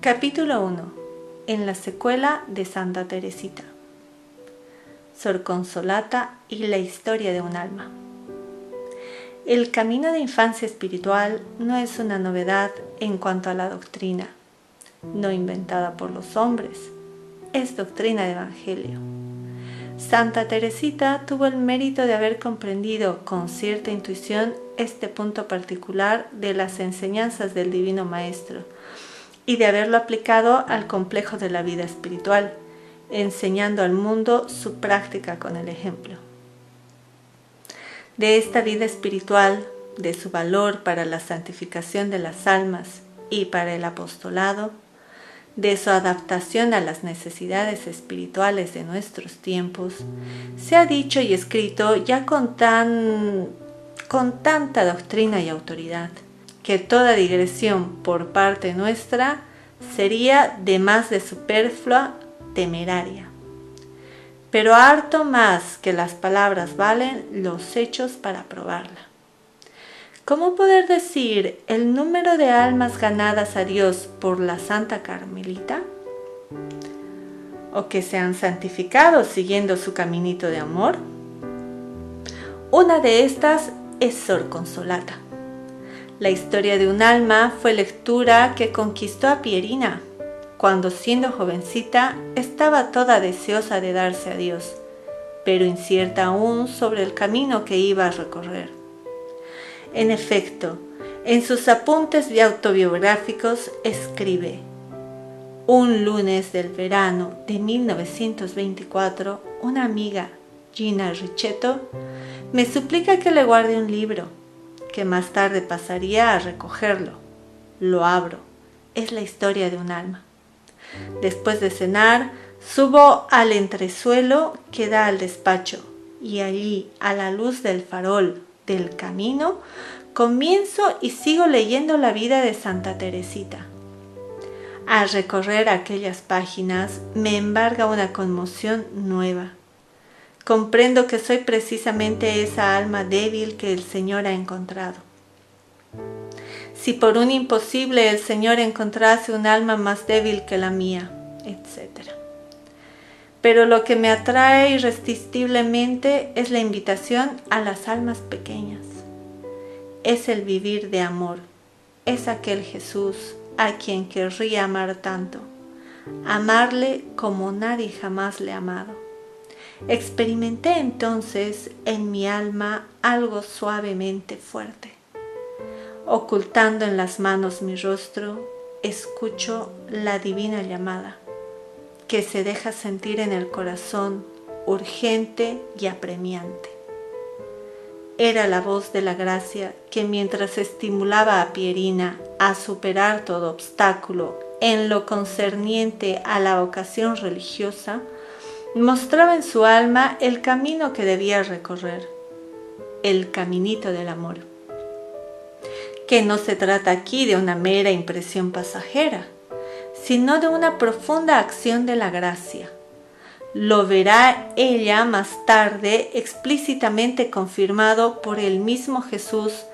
Capítulo 1. En la secuela de Santa Teresita. Sor Consolata y la historia de un alma. El camino de infancia espiritual no es una novedad en cuanto a la doctrina, no inventada por los hombres, es doctrina de Evangelio. Santa Teresita tuvo el mérito de haber comprendido con cierta intuición este punto particular de las enseñanzas del Divino Maestro y de haberlo aplicado al complejo de la vida espiritual, enseñando al mundo su práctica con el ejemplo. De esta vida espiritual, de su valor para la santificación de las almas y para el apostolado, de su adaptación a las necesidades espirituales de nuestros tiempos, se ha dicho y escrito ya con tanta doctrina y autoridad, que toda digresión por parte nuestra sería de más de superflua, temeraria. Pero harto más que las palabras valen los hechos para probarla. ¿Cómo poder decir el número de almas ganadas a Dios por la Santa Carmelita? ¿O que se han santificado siguiendo su caminito de amor? Una de estas es Sor Consolata. La historia de un alma fue lectura que conquistó a Pierina, cuando siendo jovencita estaba toda deseosa de darse a Dios, pero incierta aún sobre el camino que iba a recorrer. En efecto, en sus apuntes autobiográficos escribe: un lunes del verano de 1924, una amiga, Gina Ricetto, me suplica que le guarde un libro, que más tarde pasaría a recogerlo. Lo abro. Es la historia de un alma. Después de cenar, subo al entresuelo que da al despacho y allí, a la luz del farol del camino, comienzo y sigo leyendo la vida de Santa Teresita. Al recorrer aquellas páginas me embarga una conmoción nueva. Comprendo que soy precisamente esa alma débil que el Señor ha encontrado. Si por un imposible el Señor encontrase un alma más débil que la mía, etc. Pero lo que me atrae irresistiblemente es la invitación a las almas pequeñas. Es el vivir de amor. Es aquel Jesús a quien querría amar tanto. Amarle como nadie jamás le ha amado. Experimenté entonces en mi alma algo suavemente fuerte. Ocultando en las manos mi rostro, escucho la divina llamada, que se deja sentir en el corazón, urgente y apremiante. Era la voz de la gracia que mientras estimulaba a Pierina a superar todo obstáculo en lo concerniente a la vocación religiosa, mostraba en su alma el camino que debía recorrer, el caminito del amor. Que no se trata aquí de una mera impresión pasajera, sino de una profunda acción de la gracia. Lo verá ella más tarde explícitamente confirmado por el mismo Jesús,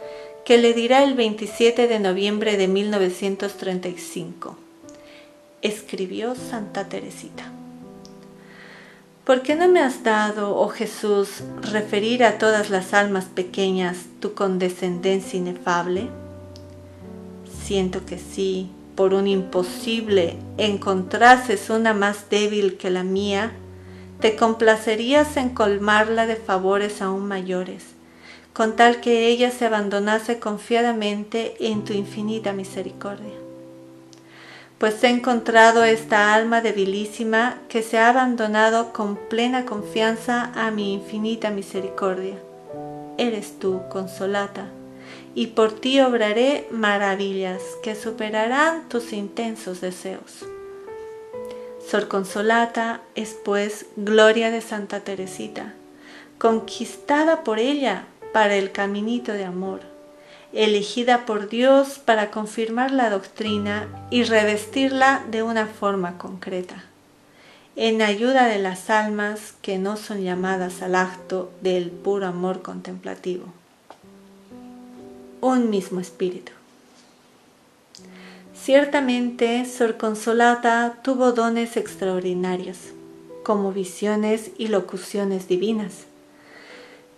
que le dirá el 27 de noviembre de 1935. Escribió Santa Teresita. ¿Por qué no me has dado, oh Jesús, referir a todas las almas pequeñas tu condescendencia inefable? Siento que si, por un imposible, encontrases una más débil que la mía, te complacerías en colmarla de favores aún mayores, con tal que ella se abandonase confiadamente en tu infinita misericordia. Pues he encontrado esta alma debilísima que se ha abandonado con plena confianza a mi infinita misericordia. Eres tú, Consolata, y por ti obraré maravillas que superarán tus intensos deseos. Sor Consolata es pues gloria de Santa Teresita, conquistada por ella para el caminito de amor, elegida por Dios para confirmar la doctrina y revestirla de una forma concreta, en ayuda de las almas que no son llamadas al acto del puro amor contemplativo. Un mismo espíritu. Ciertamente, Sor Consolata tuvo dones extraordinarios, como visiones y locuciones divinas.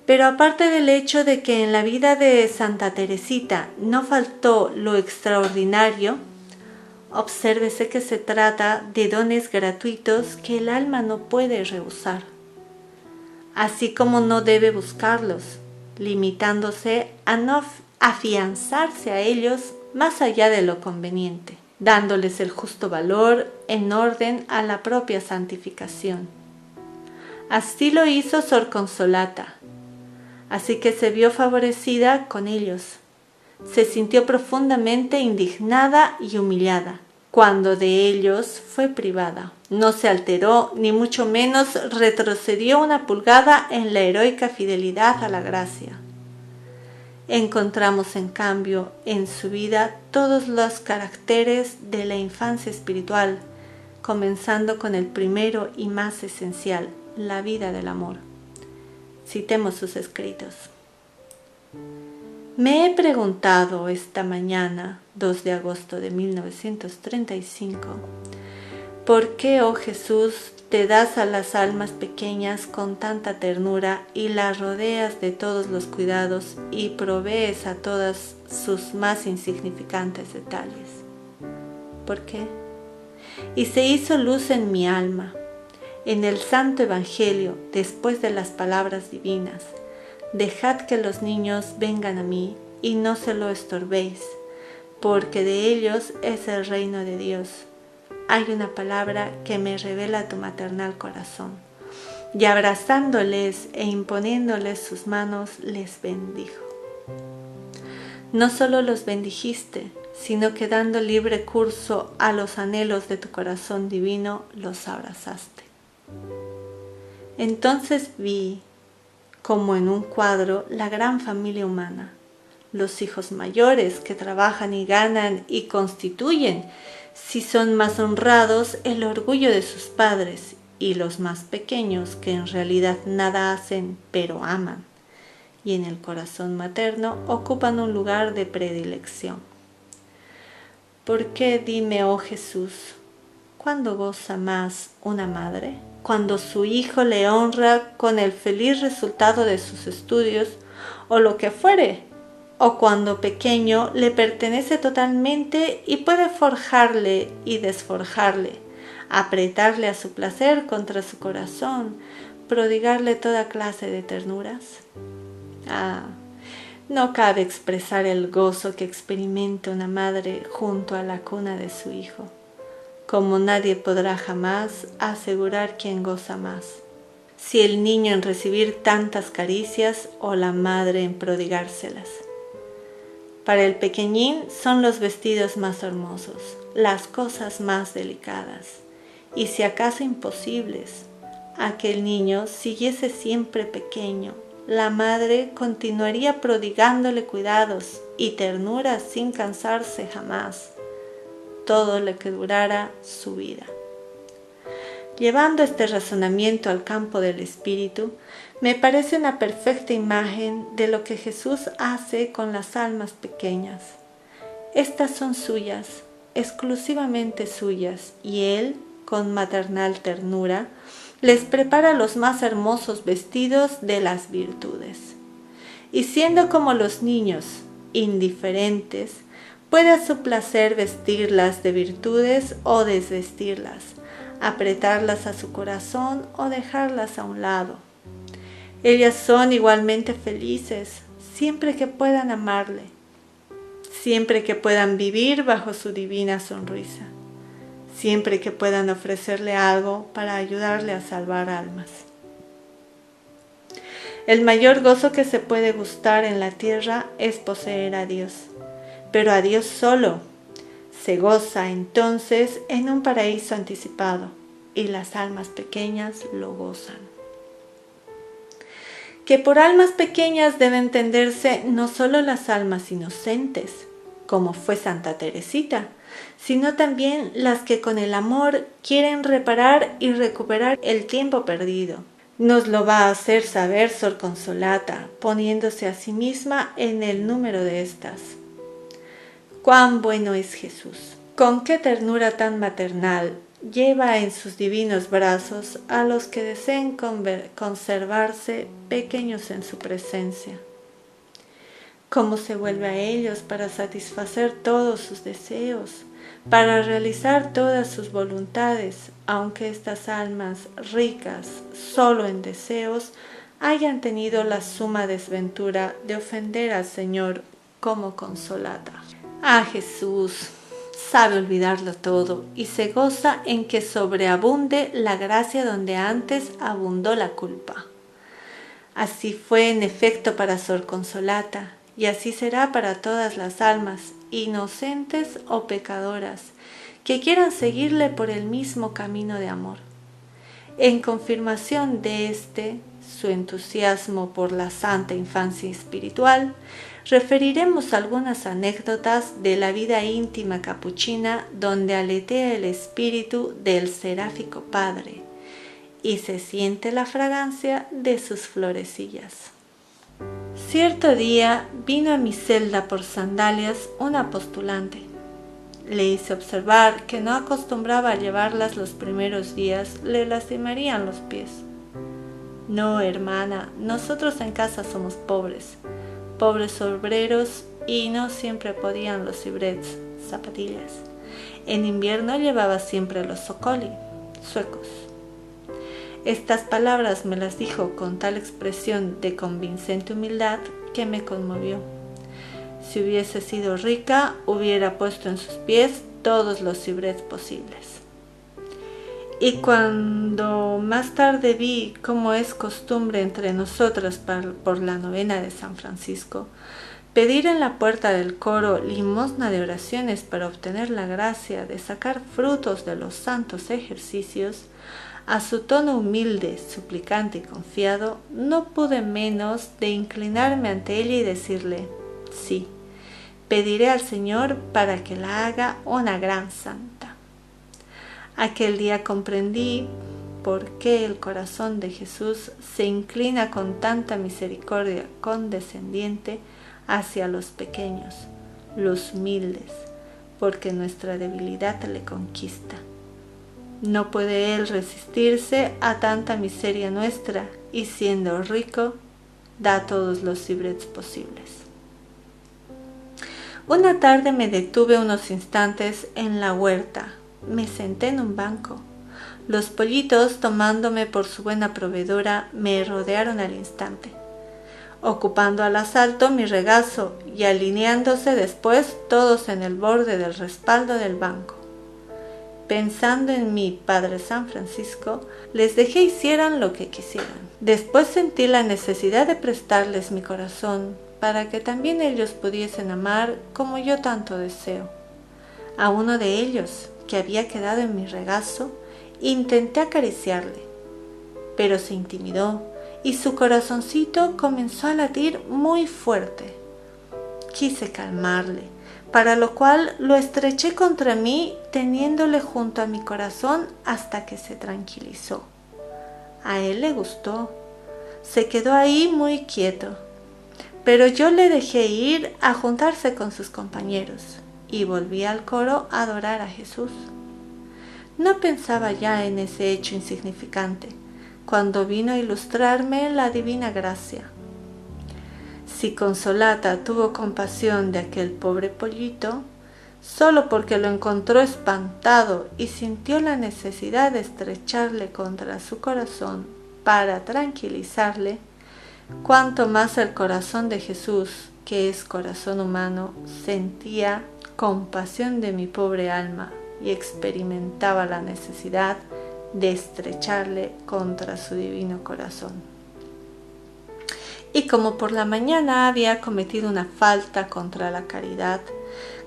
Pero aparte del hecho de que en la vida de Santa Teresita no faltó lo extraordinario, obsérvese que se trata de dones gratuitos que el alma no puede rehusar, así como no debe buscarlos, limitándose a no afianzarse a ellos más allá de lo conveniente, dándoles el justo valor en orden a la propia santificación. Así lo hizo Sor Consolata, así que se vio favorecida con ellos. Se sintió profundamente indignada y humillada cuando de ellos fue privada. No se alteró, ni mucho menos retrocedió una pulgada en la heroica fidelidad a la gracia. Encontramos, en cambio, en su vida todos los caracteres de la infancia espiritual, comenzando con el primero y más esencial, la vida del amor. Citemos sus escritos. Me he preguntado esta mañana, 2 de agosto de 1935, ¿por qué, oh Jesús, te das a las almas pequeñas con tanta ternura y las rodeas de todos los cuidados y provees a todas sus más insignificantes detalles? ¿Por qué? Y se hizo luz en mi alma. En el Santo Evangelio, después de las palabras divinas, dejad que los niños vengan a mí y no se lo estorbéis, porque de ellos es el reino de Dios. Hay una palabra que me revela tu maternal corazón. Y abrazándoles e imponiéndoles sus manos, les bendijo. No solo los bendijiste, sino que dando libre curso a los anhelos de tu corazón divino, los abrazaste. Entonces vi, como en un cuadro, la gran familia humana, los hijos mayores que trabajan y ganan y constituyen, si son más honrados, el orgullo de sus padres, y los más pequeños que en realidad nada hacen, pero aman, y en el corazón materno ocupan un lugar de predilección. ¿Por qué, dime, oh Jesús, cuándo goza más una madre? Cuando su hijo le honra con el feliz resultado de sus estudios o lo que fuere, o cuando pequeño le pertenece totalmente y puede forjarle y desforjarle, apretarle a su placer contra su corazón, prodigarle toda clase de ternuras. No cabe expresar el gozo que experimenta una madre junto a la cuna de su hijo, como nadie podrá jamás asegurar quién goza más, si el niño en recibir tantas caricias o la madre en prodigárselas. Para el pequeñín son los vestidos más hermosos, las cosas más delicadas, y si acaso imposibles. Aquel niño siguiese siempre pequeño, la madre continuaría prodigándole cuidados y ternuras sin cansarse jamás, todo lo que durara su vida. Llevando este razonamiento al campo del espíritu, me parece una perfecta imagen de lo que Jesús hace con las almas pequeñas. Estas son suyas, exclusivamente suyas, y Él, con maternal ternura, les prepara los más hermosos vestidos de las virtudes. Y siendo como los niños, indiferentes, puede a su placer vestirlas de virtudes o desvestirlas, apretarlas a su corazón o dejarlas a un lado. Ellas son igualmente felices, siempre que puedan amarle, siempre que puedan vivir bajo su divina sonrisa, siempre que puedan ofrecerle algo para ayudarle a salvar almas. El mayor gozo que se puede gustar en la tierra es poseer a Dios, pero a Dios solo. Se goza entonces en un paraíso anticipado, y las almas pequeñas lo gozan. Que por almas pequeñas debe entenderse no solo las almas inocentes, como fue Santa Teresita, sino también las que con el amor quieren reparar y recuperar el tiempo perdido. Nos lo va a hacer saber Sor Consolata, poniéndose a sí misma en el número de estas. Cuán bueno es Jesús, Con qué ternura tan maternal lleva en sus divinos brazos a los que deseen conservarse pequeños en su presencia. Cómo se vuelve a ellos para satisfacer todos sus deseos, para realizar todas sus voluntades, aunque estas almas ricas solo en deseos hayan tenido la suma desventura de ofender al Señor como Consolata. Ah, Jesús sabe olvidarlo todo y se goza en que sobreabunde la gracia donde antes abundó la culpa. Así fue en efecto para Sor Consolata, y así será para todas las almas, inocentes o pecadoras, que quieran seguirle por el mismo camino de amor. En confirmación de su entusiasmo por la santa infancia espiritual, referiremos algunas anécdotas de la vida íntima capuchina donde aletea el espíritu del seráfico Padre y se siente la fragancia de sus florecillas. Cierto día vino a mi celda por sandalias una postulante. Le hice observar que no acostumbraba a llevarlas los primeros días, le lastimarían los pies. No, hermana, nosotros en casa somos pobres obreros y no siempre podían los cibrets, zapatillas. En invierno llevaba siempre los socoli, suecos. Estas palabras me las dijo con tal expresión de convincente humildad que me conmovió. Si hubiese sido rica, hubiera puesto en sus pies todos los cibrets posibles. Y cuando más tarde vi, como es costumbre entre nosotras por la novena de San Francisco, pedir en la puerta del coro limosna de oraciones para obtener la gracia de sacar frutos de los santos ejercicios, a su tono humilde, suplicante y confiado, no pude menos de inclinarme ante ella y decirle: sí, pediré al Señor para que la haga una gran santa. Aquel día comprendí por qué el corazón de Jesús se inclina con tanta misericordia condescendiente hacia los pequeños, los humildes, porque nuestra debilidad le conquista. No puede Él resistirse a tanta miseria nuestra y siendo rico, da todos los cibrets posibles. Una tarde me detuve unos instantes en la huerta. Me senté en un banco. Los pollitos, tomándome por su buena proveedora, me rodearon al instante, ocupando al asalto mi regazo y alineándose después todos en el borde del respaldo del banco. Pensando en mi Padre San Francisco, les dejé hicieran lo que quisieran. Después sentí la necesidad de prestarles mi corazón para que también ellos pudiesen amar como yo tanto deseo. A uno de ellos, que había quedado en mi regazo, intenté acariciarle, pero se intimidó y su corazoncito comenzó a latir muy fuerte. Quise calmarle, para lo cual lo estreché contra mí, teniéndole junto a mi corazón hasta que se tranquilizó. A él le gustó, se quedó ahí muy quieto, pero yo le dejé ir a juntarse con sus compañeros y volví al coro a adorar a Jesús. No pensaba ya en ese hecho insignificante, cuando vino a ilustrarme la divina gracia. Si Consolata tuvo compasión de aquel pobre pollito, solo porque lo encontró espantado y sintió la necesidad de estrecharle contra su corazón para tranquilizarle, cuanto más el corazón de Jesús, que es corazón humano, sentía compasión de mi pobre alma y experimentaba la necesidad de estrecharle contra su divino corazón. Y como por la mañana había cometido una falta contra la caridad,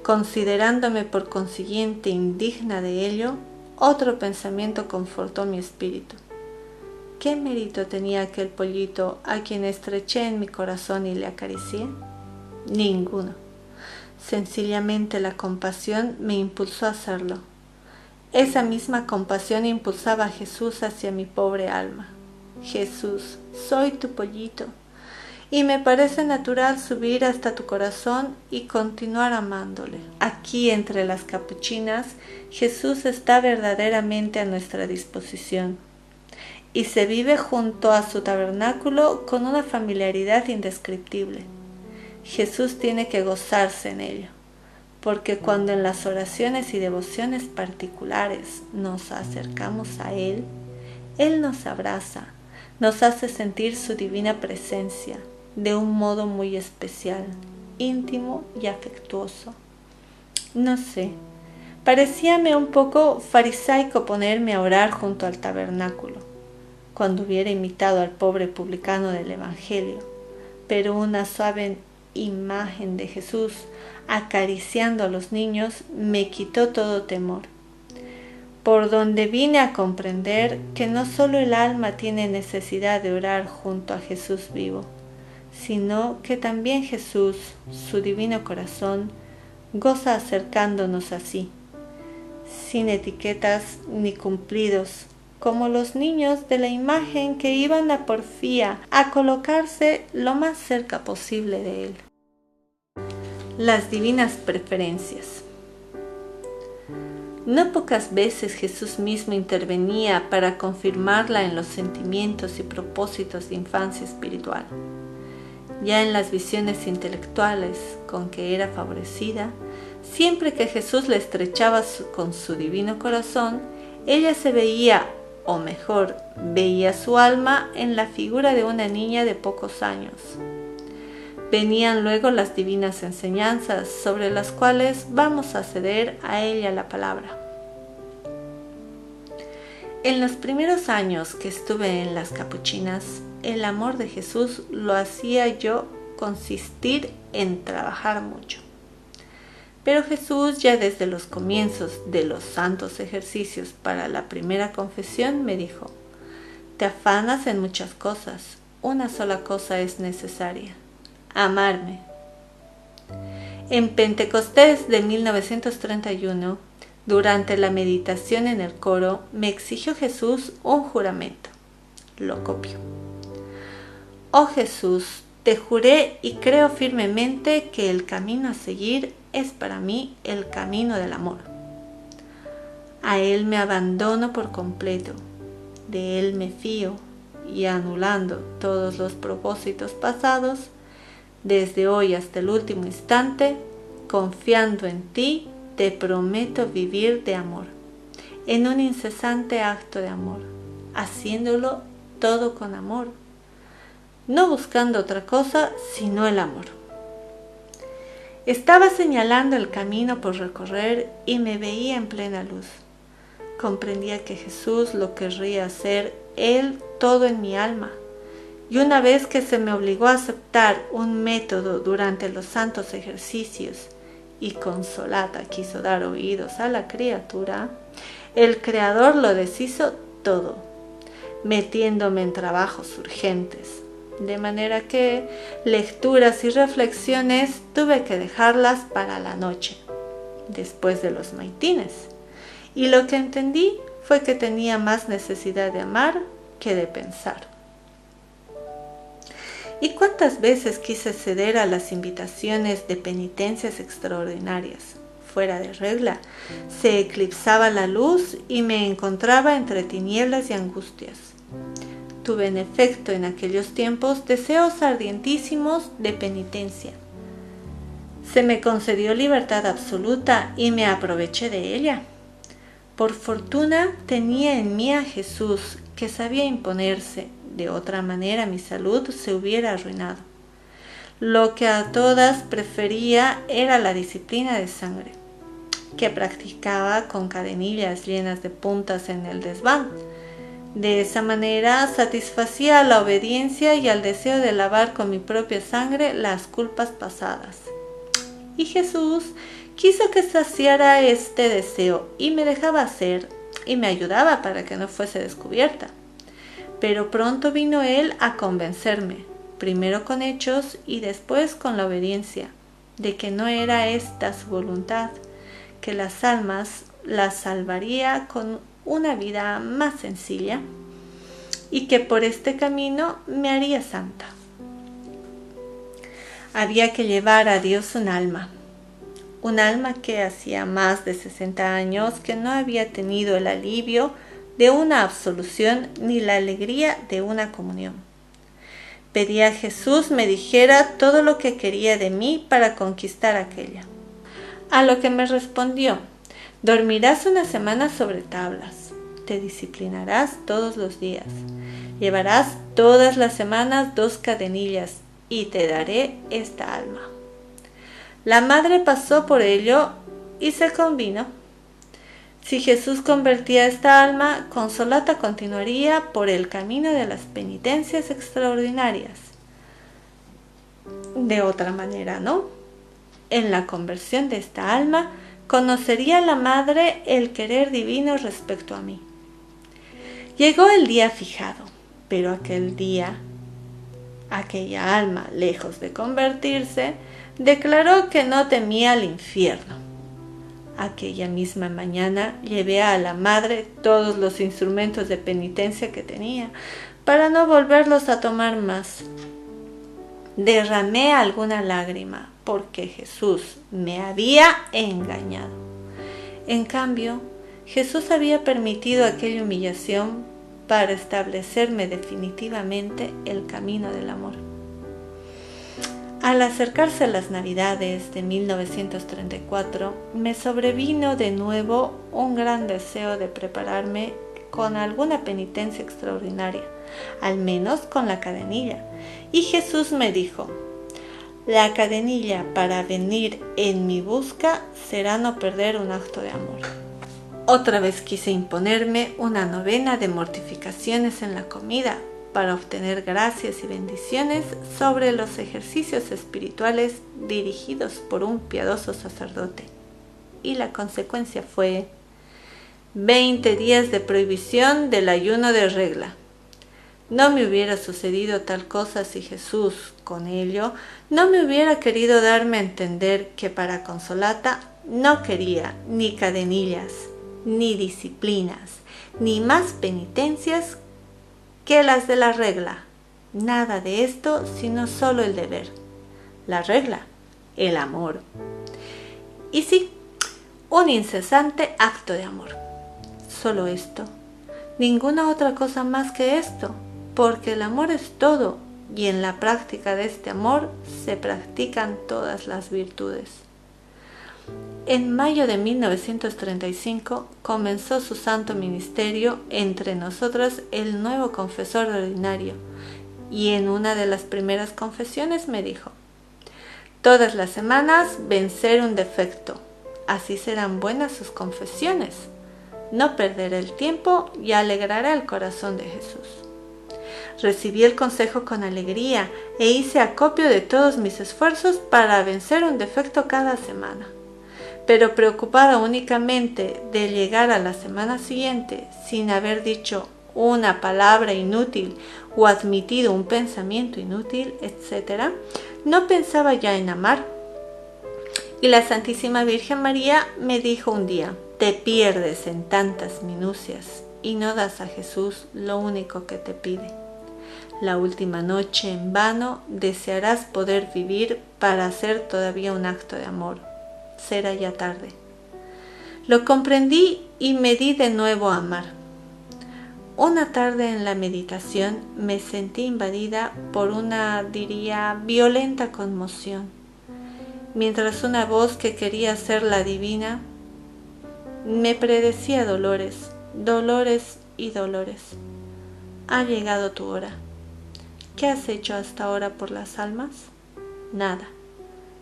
considerándome por consiguiente indigna de ello, otro pensamiento confortó mi espíritu. ¿Qué mérito tenía aquel pollito a quien estreché en mi corazón y le acaricié? Ninguno. Sencillamente la compasión me impulsó a hacerlo. Esa misma compasión impulsaba a Jesús hacia mi pobre alma. Jesús, soy tu pollito, y me parece natural subir hasta tu corazón y continuar amándole. Aquí entre las capuchinas, Jesús está verdaderamente a nuestra disposición y se vive junto a su tabernáculo con una familiaridad indescriptible. Jesús tiene que gozarse en ello, porque cuando en las oraciones y devociones particulares nos acercamos a Él, Él nos abraza, nos hace sentir su divina presencia de un modo muy especial, íntimo y afectuoso. No sé, parecíame un poco farisaico ponerme a orar junto al tabernáculo, cuando hubiera imitado al pobre publicano del Evangelio, pero una suave imagen de Jesús acariciando a los niños me quitó todo temor, por donde vine a comprender que no solo el alma tiene necesidad de orar junto a Jesús vivo, sino que también Jesús, su divino corazón, goza acercándonos así, sin etiquetas ni cumplidos, como los niños de la imagen que iban a porfía a colocarse lo más cerca posible de Él. Las divinas preferencias. No pocas veces Jesús mismo intervenía para confirmarla en los sentimientos y propósitos de infancia espiritual. Ya en las visiones intelectuales con que era favorecida, siempre que Jesús la estrechaba con su divino corazón, ella se veía, o mejor, veía su alma en la figura de una niña de pocos años. Venían luego las divinas enseñanzas sobre las cuales vamos a ceder a ella la palabra. En los primeros años que estuve en las capuchinas, el amor de Jesús lo hacía yo consistir en trabajar mucho. Pero Jesús, ya desde los comienzos de los santos ejercicios para la primera confesión, me dijo: te afanas en muchas cosas, una sola cosa es necesaria: amarme. En Pentecostés de 1931, durante la meditación en el coro, me exigió Jesús un juramento. Lo copio. Oh Jesús, te juré y creo firmemente que el camino a seguir es para mí el camino del amor. A Él me abandono por completo, de Él me fío y, anulando todos los propósitos pasados, desde hoy hasta el último instante, confiando en ti, te prometo vivir de amor, en un incesante acto de amor, haciéndolo todo con amor, no buscando otra cosa sino el amor. Estaba señalando el camino por recorrer y me veía en plena luz. Comprendía que Jesús lo querría hacer Él todo en mi alma. Y una vez que se me obligó a aceptar un método durante los santos ejercicios y Consolata quiso dar oídos a la criatura, el Creador lo deshizo todo, metiéndome en trabajos urgentes. De manera que lecturas y reflexiones tuve que dejarlas para la noche, después de los maitines. Y lo que entendí fue que tenía más necesidad de amar que de pensar. ¿Y cuántas veces quise ceder a las invitaciones de penitencias extraordinarias? Fuera de regla, se eclipsaba la luz y me encontraba entre tinieblas y angustias. Tuve en efecto en aquellos tiempos deseos ardientísimos de penitencia. Se me concedió libertad absoluta y me aproveché de ella. Por fortuna tenía en mí a Jesús, que sabía imponerse. De otra manera mi salud se hubiera arruinado. Lo que a todas prefería era la disciplina de sangre, que practicaba con cadenillas llenas de puntas en el desván. De esa manera satisfacía a la obediencia y al deseo de lavar con mi propia sangre las culpas pasadas. Y Jesús quiso que saciara este deseo y me dejaba hacer y me ayudaba para que no fuese descubierta. Pero pronto vino Él a convencerme, primero con hechos y después con la obediencia, de que no era esta su voluntad, que las almas las salvaría con una vida más sencilla y que por este camino me haría santa. Había que llevar a Dios un alma que hacía más de 60 años que no había tenido el alivio de una absolución ni la alegría de una comunión. Pedí a Jesús me dijera todo lo que quería de mí para conquistar aquella. A lo que me respondió: dormirás una semana sobre tablas, te disciplinarás todos los días, llevarás todas las semanas 2 cadenillas y te daré esta alma. La madre pasó por ello y se convino. Si Jesús convertía esta alma, Consolata continuaría por el camino de las penitencias extraordinarias. De otra manera, ¿no? En la conversión de esta alma, conocería la madre el querer divino respecto a mí. Llegó el día fijado, pero aquella alma, lejos de convertirse, declaró que no temía al infierno. Aquella misma mañana llevé a la madre todos los instrumentos de penitencia que tenía, para no volverlos a tomar más. Derramé alguna lágrima, porque Jesús me había engañado. En cambio, Jesús había permitido aquella humillación para establecerme definitivamente el camino del amor. Al acercarse las Navidades de 1934, me sobrevino de nuevo un gran deseo de prepararme con alguna penitencia extraordinaria, al menos con la cadenilla. Y Jesús me dijo: la cadenilla para venir en mi busca será no perder un acto de amor. Otra vez quise imponerme una novena de mortificaciones en la comida, para obtener gracias y bendiciones sobre los ejercicios espirituales dirigidos por un piadoso sacerdote. Y la consecuencia fue 20 días de prohibición del ayuno de regla. No me hubiera sucedido tal cosa si Jesús, con ello, no me hubiera querido darme a entender que para Consolata no quería ni cadenillas, ni disciplinas, ni más penitencias que las de la regla. Nada de esto, sino solo el deber. La regla, el amor. Y sí, un incesante acto de amor. Solo esto. Ninguna otra cosa más que esto, porque el amor es todo, y en la práctica de este amor se practican todas las virtudes. En mayo de 1935 comenzó su santo ministerio entre nosotros el nuevo confesor ordinario, y en una de las primeras confesiones me dijo: todas las semanas vencer un defecto, así serán buenas sus confesiones, no perderá el tiempo y alegrará el corazón de Jesús. Recibí el consejo con alegría e hice acopio de todos mis esfuerzos para vencer un defecto cada semana. Pero preocupada únicamente de llegar a la semana siguiente sin haber dicho una palabra inútil o admitido un pensamiento inútil, etc., no pensaba ya en amar. Y la Santísima Virgen María me dijo un día: te pierdes en tantas minucias y no das a Jesús lo único que te pide. La última noche en vano desearás poder vivir para hacer todavía un acto de amor. Será ya tarde. Lo comprendí y me di de nuevo a amar. Una tarde en la meditación me sentí invadida por una, violenta conmoción, mientras una voz que quería ser la divina me predecía dolores, dolores y dolores. Ha llegado tu hora. ¿Qué has hecho hasta ahora por las almas? Nada.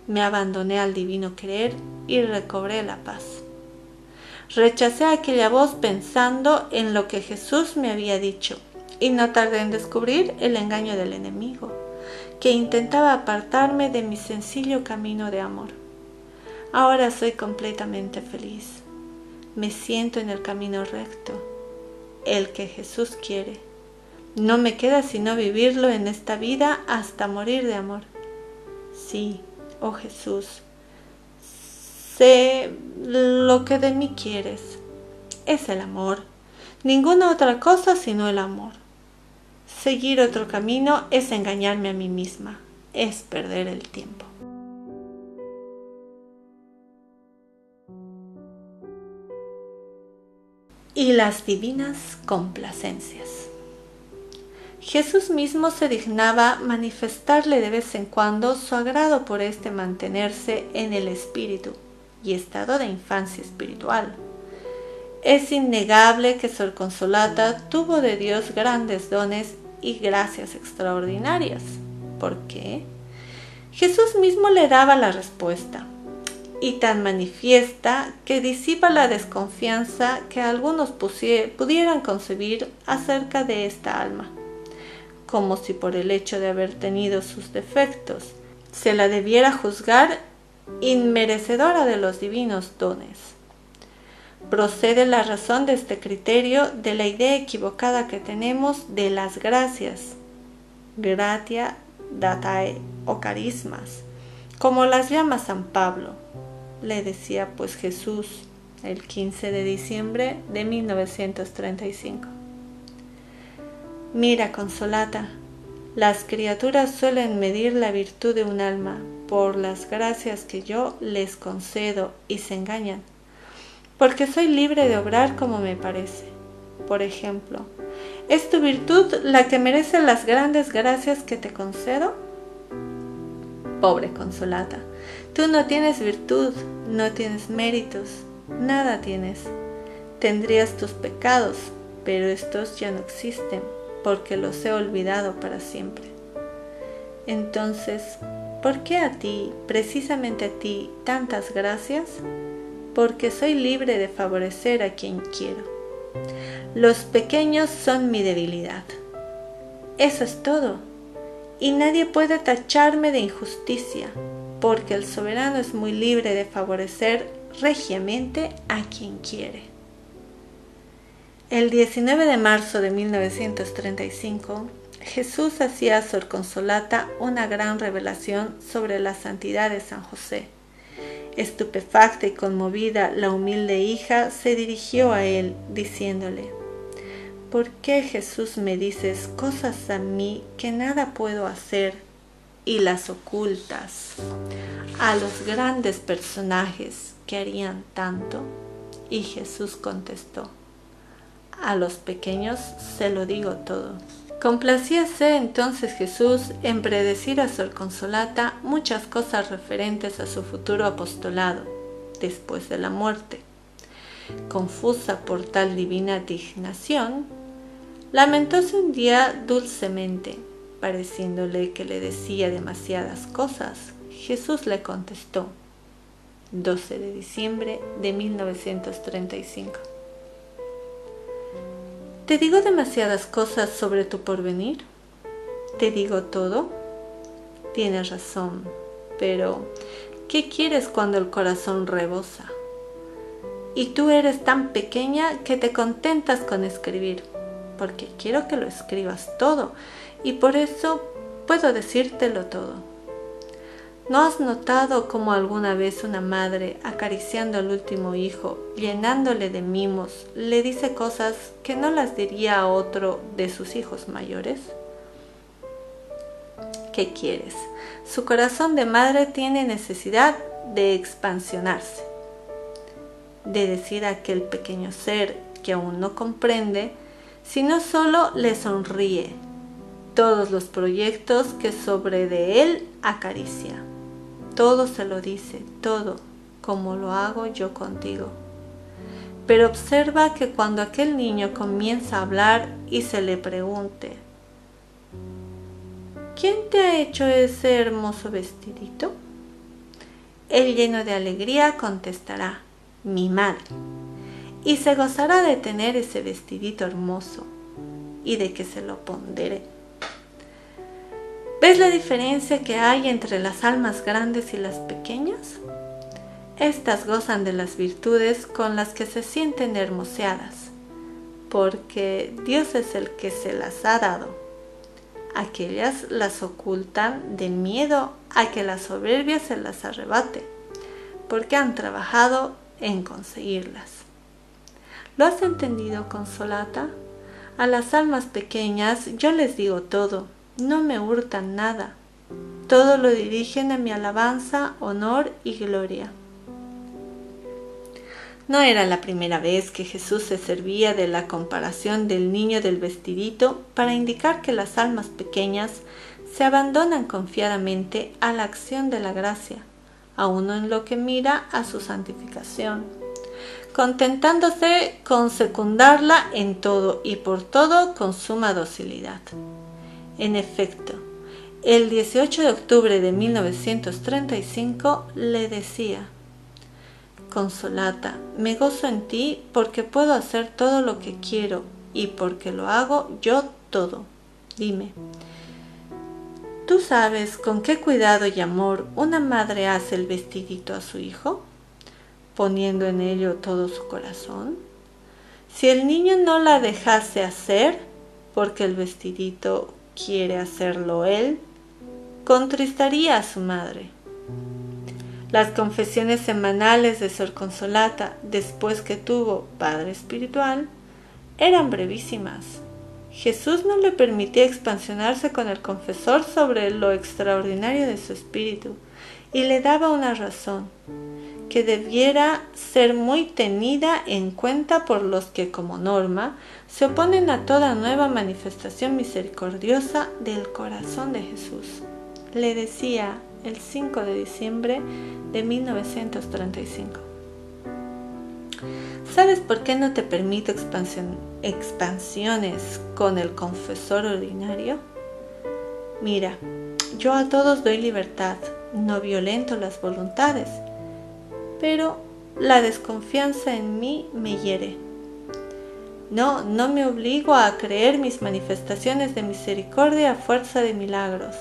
Me abandoné al divino querer y recobré la paz. Rechacé aquella voz pensando en lo que Jesús me había dicho, y no tardé en descubrir el engaño del enemigo, que intentaba apartarme de mi sencillo camino de amor. Ahora soy completamente feliz. Me siento en el camino recto, el que Jesús quiere. No me queda sino vivirlo en esta vida hasta morir de amor. Sí, oh Jesús, sé lo que de mí quieres. Es el amor, ninguna otra cosa sino el amor. Seguir otro camino es engañarme a mí misma. es perder el tiempo. Y las divinas complacencias. Jesús mismo se dignaba manifestarle de vez en cuando su agrado por mantenerse en el espíritu y estado de infancia espiritual. Es innegable que Sor Consolata tuvo de Dios grandes dones y gracias extraordinarias. ¿Por qué? Jesús mismo le daba la respuesta, y tan manifiesta que disipa la desconfianza que algunos pudieran concebir acerca de esta alma, como si por el hecho de haber tenido sus defectos se la debiera juzgar inmerecedora de los divinos dones. Procede la razón de este criterio de la idea equivocada que tenemos de las gracias, gratia datae o carismas, como las llama San Pablo. Le decía pues Jesús el 15 de diciembre de 1935. Mira, Consolata, las criaturas suelen medir la virtud de un alma por las gracias que yo les concedo y se engañan, porque soy libre de obrar como me parece. Por ejemplo, ¿es tu virtud la que merece las grandes gracias que te concedo? Pobre Consolata, tú no tienes virtud, no tienes méritos, nada tienes. Tendrías tus pecados, pero estos ya no existen, porque los he olvidado para siempre. Entonces, ¿por qué a ti, precisamente a ti, tantas gracias? Porque soy libre de favorecer a quien quiero. Los pequeños son mi debilidad. Eso es todo. Y nadie puede tacharme de injusticia, porque el soberano es muy libre de favorecer regiamente a quien quiere. El 19 de marzo de 1935, Jesús hacía a Sor Consolata una gran revelación sobre la santidad de San José. Estupefacta y conmovida, la humilde hija se dirigió a él, diciéndole: ¿por qué, Jesús, me dices cosas a mí que nada puedo hacer y las ocultas a los grandes personajes que harían tanto? Y Jesús contestó: a los pequeños se lo digo todo. Complacíase entonces Jesús en predecir a Sor Consolata muchas cosas referentes a su futuro apostolado después de la muerte. Confusa por tal divina dignación, lamentóse un día dulcemente, pareciéndole que le decía demasiadas cosas. Jesús le contestó, 12 de diciembre de 1935. ¿Te digo demasiadas cosas sobre tu porvenir? ¿Te digo todo? Tienes razón, pero ¿qué quieres cuando el corazón rebosa? Y tú eres tan pequeña que te contentas con escribir, porque quiero que lo escribas todo, y por eso puedo decírtelo todo. ¿No has notado cómo alguna vez una madre, acariciando al último hijo, llenándole de mimos, le dice cosas que no las diría a otro de sus hijos mayores? ¿Qué quieres? Su corazón de madre tiene necesidad de expansionarse, de decir a aquel pequeño ser que aún no comprende, sino solo le sonríe todos los proyectos que sobre de él acaricia. Todo se lo dice, todo, como lo hago yo contigo. Pero observa que cuando aquel niño comienza a hablar y se le pregunte: ¿quién te ha hecho ese hermoso vestidito?, él, lleno de alegría, contestará: mi madre, y se gozará de tener ese vestidito hermoso y de que se lo pondere. ¿Ves la diferencia que hay entre las almas grandes y las pequeñas? Estas gozan de las virtudes con las que se sienten hermoseadas, porque Dios es el que se las ha dado. Aquellas las ocultan de miedo a que la soberbia se las arrebate, porque han trabajado en conseguirlas. ¿Lo has entendido, Consolata? A las almas pequeñas yo les digo todo, no me hurtan nada. todo lo dirigen a mi alabanza, honor y gloria. No era la primera vez que Jesús se servía de la comparación del niño del vestidito para indicar que las almas pequeñas se abandonan confiadamente a la acción de la gracia, aun en lo que mira a su santificación, contentándose con secundarla en todo y por todo con suma docilidad. En efecto, el 18 de octubre de 1935 le decía: Consolata, me gozo en ti porque puedo hacer todo lo que quiero y porque lo hago yo todo. Dime, ¿tú sabes con qué cuidado y amor una madre hace el vestidito a su hijo, poniendo en ello todo su corazón? Si el niño no la dejase hacer, porque el vestidito quiere hacerlo él, contristaría a su madre. Las confesiones semanales de Sor Consolata, después que tuvo padre espiritual, eran brevísimas. Jesús no le permitía expansionarse con el confesor sobre lo extraordinario de su espíritu y le daba una razón, que debiera ser muy tenida en cuenta por los que, como norma, se oponen a toda nueva manifestación misericordiosa del corazón de Jesús. Le decía el 5 de diciembre de 1935. ¿Sabes por qué no te permito expansiones con el confesor ordinario? Mira, yo a todos doy libertad, no violento las voluntades, pero la desconfianza en mí me hiere. No me obligo a creer mis manifestaciones de misericordia a fuerza de milagros.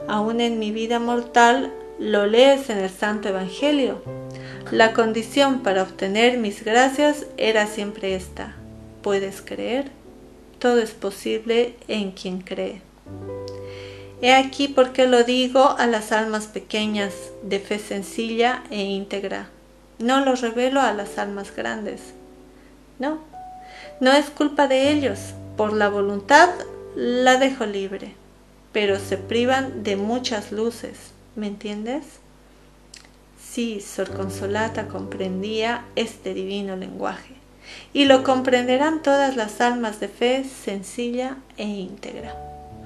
Aún en mi vida mortal lo lees en el Santo Evangelio. La condición para obtener mis gracias era siempre esta: ¿puedes creer? Todo es posible en quien cree. He aquí por qué lo digo a las almas pequeñas, de fe sencilla e íntegra. No lo revelo a las almas grandes. No es culpa de ellos. Por la voluntad la dejo libre, pero se privan de muchas luces, ¿me entiendes? Sí, Sor Consolata comprendía este divino lenguaje, y lo comprenderán todas las almas de fe sencilla e íntegra.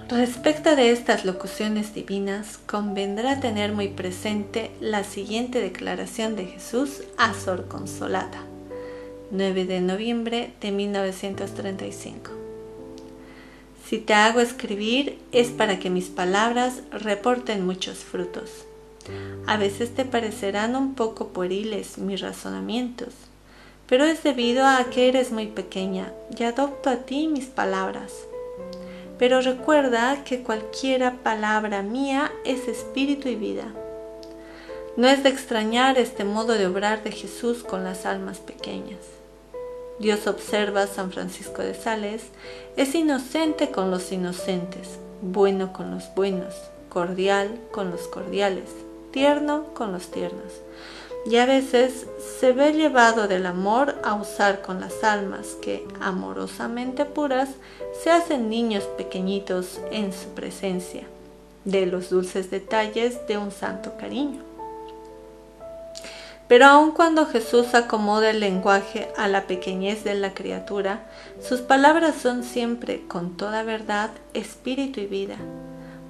Respecto de estas locuciones divinas, convendrá tener muy presente la siguiente declaración de Jesús a Sor Consolata, 9 de noviembre de 1935. Si te hago escribir es para que mis palabras reporten muchos frutos. A veces te parecerán un poco pueriles mis razonamientos, pero es debido a que eres muy pequeña y adopto a ti mis palabras. Pero recuerda que cualquiera palabra mía es espíritu y vida. No es de extrañar este modo de obrar de Jesús con las almas pequeñas. Dios, observa San Francisco de Sales, es inocente con los inocentes, bueno con los buenos, cordial con los cordiales, tierno con los tiernos. Y a veces se ve llevado del amor a usar con las almas que, amorosamente puras, se hacen niños pequeñitos en su presencia, de los dulces detalles de un santo cariño. Pero aun cuando Jesús acomoda el lenguaje a la pequeñez de la criatura, sus palabras son siempre, con toda verdad, espíritu y vida,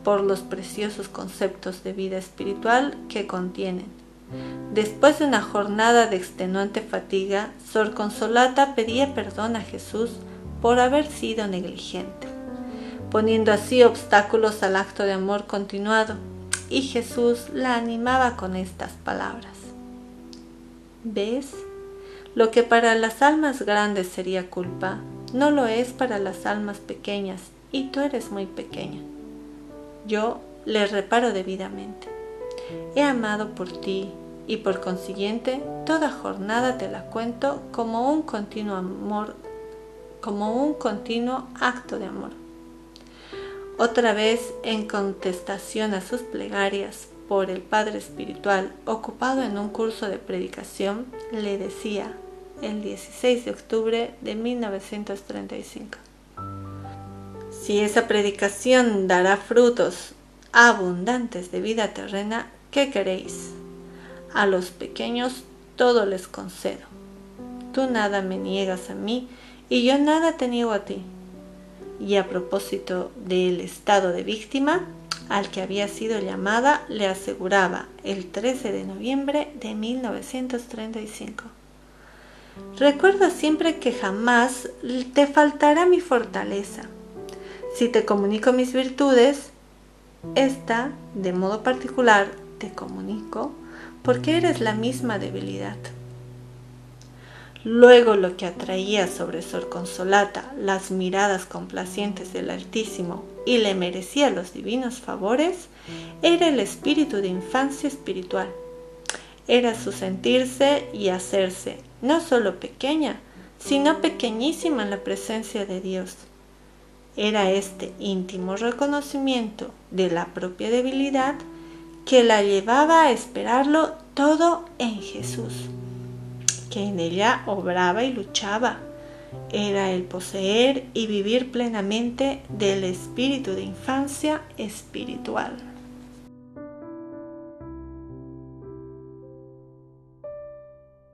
por los preciosos conceptos de vida espiritual que contienen. Después de una jornada de extenuante fatiga, Sor Consolata pedía perdón a Jesús por haber sido negligente, poniendo así obstáculos al acto de amor continuado, y Jesús la animaba con estas palabras: ¿ves? Lo que para las almas grandes sería culpa, no lo es para las almas pequeñas, y tú eres muy pequeña. Yo le reparo debidamente. He amado por ti, y por consiguiente toda jornada te la cuento como un continuo amor, como un continuo acto de amor. Otra vez, en contestación a sus plegarias por el Padre Espiritual, ocupado en un curso de predicación, le decía el 16 de octubre de 1935: si esa predicación dará frutos abundantes de vida terrena, ¿qué queréis? A los pequeños todo les concedo. Tú nada me niegas a mí y yo nada te niego a ti. Y a propósito del estado de víctima al que había sido llamada, le aseguraba el 13 de noviembre de 1935. Recuerda siempre que jamás te faltará mi fortaleza. Si te comunico mis virtudes, esta, de modo particular, te comunico porque eres la misma debilidad. Luego lo que atraía sobre Sor Consolata las miradas complacientes del Altísimo y le merecía los divinos favores, era el espíritu de infancia espiritual. Era su sentirse y hacerse, no solo pequeña, sino pequeñísima en la presencia de Dios. Era este íntimo reconocimiento de la propia debilidad que la llevaba a esperarlo todo en Jesús, que en ella obraba y luchaba. Era el poseer y vivir plenamente del espíritu de infancia espiritual.